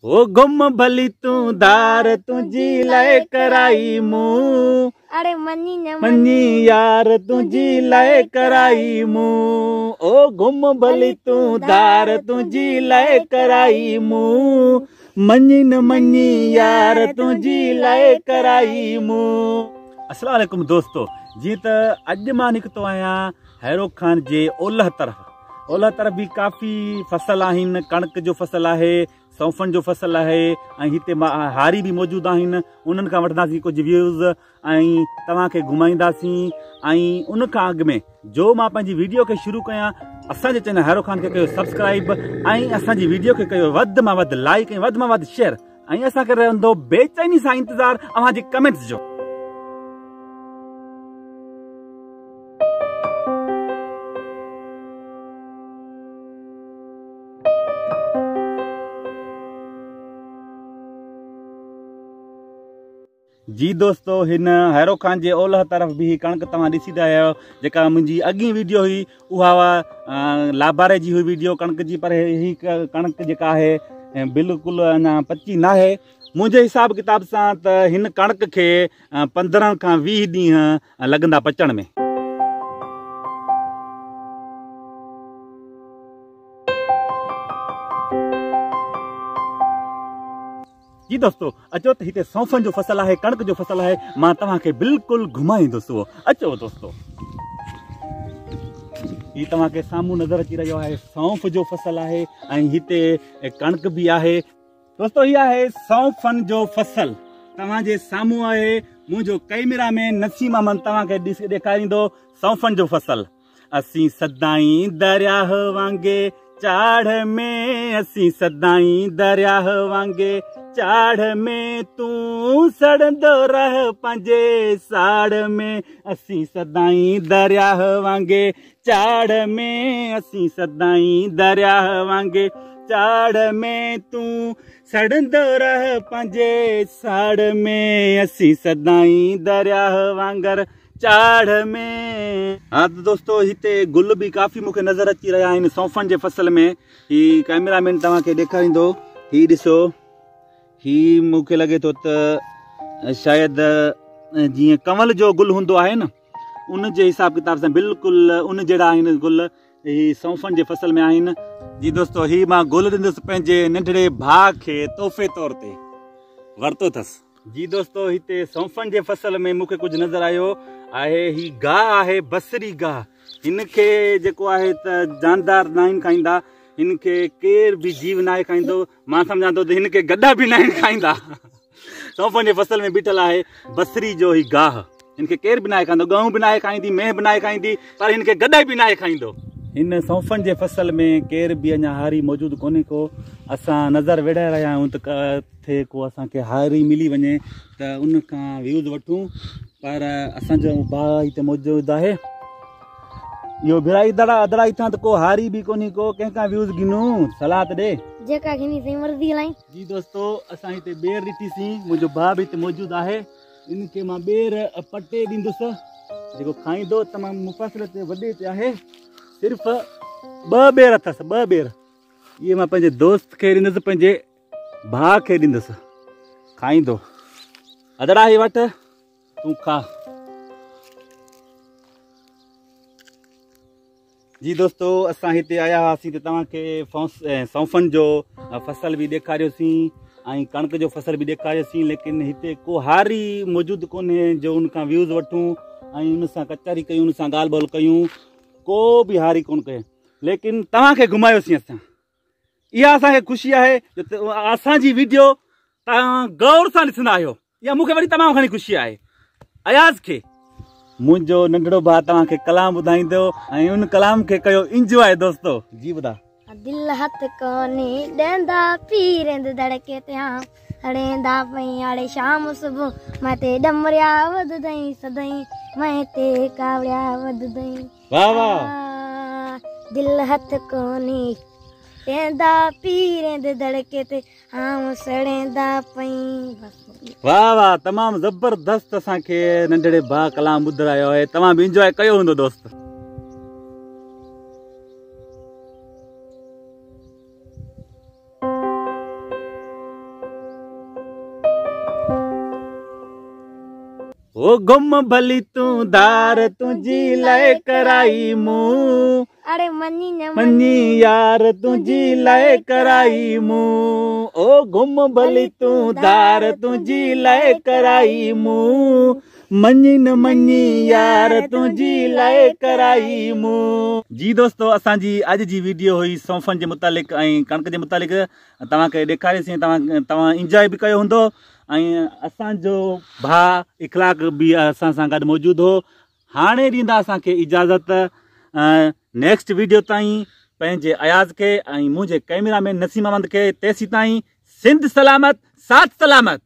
ओ गुम भली तू दार तुझी लाए कराई मूं, अरे मनी न मनी यार तुझी लाए कराई मूं। ओ गुम भली तू दार तुझी लाए कराई मूं, मनी न मनी यार तुझी लाए कराई मूं। अस्सलाम वालेकुम दोस्तों, जी त अॼु मां निकितो आहियां हैरो खान जे ओलह तरफ़ भी काफ़ी फसल आहिनि। कणक जो फसल आहे, सौंफन जो फसल आहे ऐं हिते हारी भी मौजूद आहिनि। उन्हनि खां वठंदासीं कुझु व्यूज़ ऐं तव्हांखे घुमाईंदासीं। ऐं उन खां अॻु में जो मां पंहिंजी वीडियो खे शुरू कयां, असांजे चैनल हैरो खान खे कयो सब्सक्राइब ऐं असांजी वीडियो खे कयो वधि मां वधि लाइक ऐं वधि मां वधि शेयर, ऐं असांखे रहंदो बेचैनी सां इंतज़ारु अव्हांजी कमेंट्स जो। जी दोस्तों, हिन हैरो खान जे ओलह तरफ़ भी कणक तव्हां ॾिसी था आहियो। जेका मुंहिंजी अॻी वीडियो हुई उहा लाबारे जी हुई वीडियो कणक जी, पर ही कणक जेका आहे बिल्कुलु अञा पची न आहे। मुंहिंजे हिसाब किताब सां त हिन कणक खे 15 खां 20 ॾींहं लॻंदा पचण में। जी दोस्तों, अचो त हिते सौंफन जो फसल आहे, कणक जो फसल आहे, मां तव्हांखे बिल्कुलु घुमाईंदुसि। अचो दोस्तों, ही तव्हांखे साम्हूं नज़र अची रहियो आहे सौंफ जो फसल आहे ऐं हिते कणक भी आहे। दोस्तों, ही आहे सौंफन जो फसल, तव्हांजे साम्हूं आहे। मुंहिंजो कैमरामैन नसीम अमन तव्हांखे ॾेखारींदो सौंफन जो फसल। असीं सदाई दरियाह वांगे चाढ़ में, असीं सदाई दरियाह वांगे चाढ़ में, तू सड़ंदो रह पंहिंजे साड़ में। असीं सदाई दरियाह वांगे चाढ़ में, असीं सदाई दरियाह वांगे चाढ़ में, तू सड़ंदो रह पंहिंजे साड़ में। असीं सदाई दरियाह वांगर चाढ़ में। हाँ तो दोस्तों, हिते गुल भी काफ़ी मूंखे नज़र अची रहिया आहिनि सौंफन जे फसल में। ही कैमरामैन तव्हांखे ॾेखारींदो। ही ॾिसो, ही मूंखे लॻे थो त शायदि जीअं कंवल जो गुल हूंदो आहे न, उन जे हिसाब किताब सां बिल्कुलु उन जहिड़ा आहिनि गुल ही सौंफन जे फसल में आहिनि। जी दोस्तों, ही मां गुल ॾिंदुसि पंहिंजे नंढड़े भाउ खे तोहफ़े तौर ते, वरितो अथसि। जी दोस्तों, हिते सौंफन जे फसल में मूंखे कुझु नज़र आयो आहे। ही गाह आहे, बसरी गाह। हिनखे जेको आहे त जानदार न आहिनि खाईंदा, हिनखे केर भी जीव न आहे खाईंदो। मां सम्झां थो त हिनखे गॾा भी न आहिनि खाईंदा। सौंफन जे फसल में बीठल आहे बसरी जो ही गाह। हिनखे केर भी न आहे खाईंदो, गऊं भी न आहे खाईंदी, मेंह भी न आहे खाईंदी, पर हिनखे गॾा भी न आहे खाईंदो। हिन सौंफन जे फसल में केर भी अञा हारी मौजूदु कोन्हे को। असां नज़र वेड़ाए रहिया आहियूं त किथे को असांखे हारी मिली वञे त उन खां व्यूज़ वठूं, पर असांजो भाउ हिते मौजूदु आहे। इहो भिड़ाई दड़ाई था त को हारी भी कोन्हे को, कंहिंखां व्यूज़ गिनूं, सलाह त ॾे जेका घिनी सही मर्ज़ी हलाई। जी दोस्तों, असां हिते ॿेर ॾिठीसीं, मुंहिंजो भाउ भी हिते मौजूदु आहे। इनखे मां ॿेर पटे ॾींदुसि, जेको खाईंदो तमामु मुफ़ासिल ते वॾे ते आहे। सिर्फ़ 2 ॿेर अथसि, 2 ॿेर। इहे मां पंहिंजे दोस्त खे ॾींदुसि, पंहिंजे भाउ खे ॾींदुसि, खाईंदो। अदड़ा ही वठ, तूं खा। जी दोस्तों, असां हिते आया हुआसीं त तव्हांखे सौंफन जो फसल भी ॾेखारियोसीं ऐं कणक जो फसल भी ॾेखारियोसीं, लेकिन हिते को हारी मौजूदु कोन्हे जो उनखां व्यूज़ वठूं ऐं उन सां कचहरी कयूं, उन सां ॻाल्हि ॿोल कयूं। को भी हारी कोन कयो, लेकिन तव्हांखे घुमायोसीं असां। इहा असांखे ख़ुशी आहे जो असांजी वीडियो तव्हां गौर सां ॾिसंदा आहियो। इहा मूंखे वरी तमामु घणी ख़ुशी आहे। अयाज़ खे, मुंहिंजो नंढड़ो भाउ तव्हांखे कलाम ॿुधाईंदो ऐं उन कलाम खे कयो इंजॉय। दोस्तों जी ॿुधा। दिल हथ कोनी ॾेंदा पीरेंद धड़के ते हड़ेंदा पई आड़े शाम सुबुह मथे डमरिया वधदई सदई मथे कावड़िया वधदई। वाह वाह। दिल हथ कोनी ॾेंदा पीरेंद धड़के ते सड़ेंदा पई। वाह वाह, तमामु ज़बरदस्त असांखे नंढड़े भाउ कलाम ॿुधायो आहे। तव्हां बि इंजॉय कयो हूंदो दोस्त। ओ गुम भली तू धार तुझी लाए कराई मूं अरे मनी न मनी यार तुझी लाए कराई मूं ओ गुम भली तू धार तुझी लाए कराई मूं मनी न मनी यार तुझी लाए कराई मूं। जी दोस्तों, असांजी अॼु जी वीडियो हुई सौंफनि जे मुतालिक़ ऐं कणिक जे मुतालिक़। तव्हांखे ॾेखारीसीं, तव्हां इंजॉय बि कयो हूंदो ऐं असांजो भाउ इख़लाक़ बि असां सां गॾु मौजूदु हो। हाणे ॾींदा असांखे इजाज़त। नेक्स्ट वीडियो ताईं पंहिंजे अयाज़ खे ऐं मुंहिंजे कैमरामैन नसीम अहमद खे तेसीं ताईं सिंध सलामत, साथ सलामत।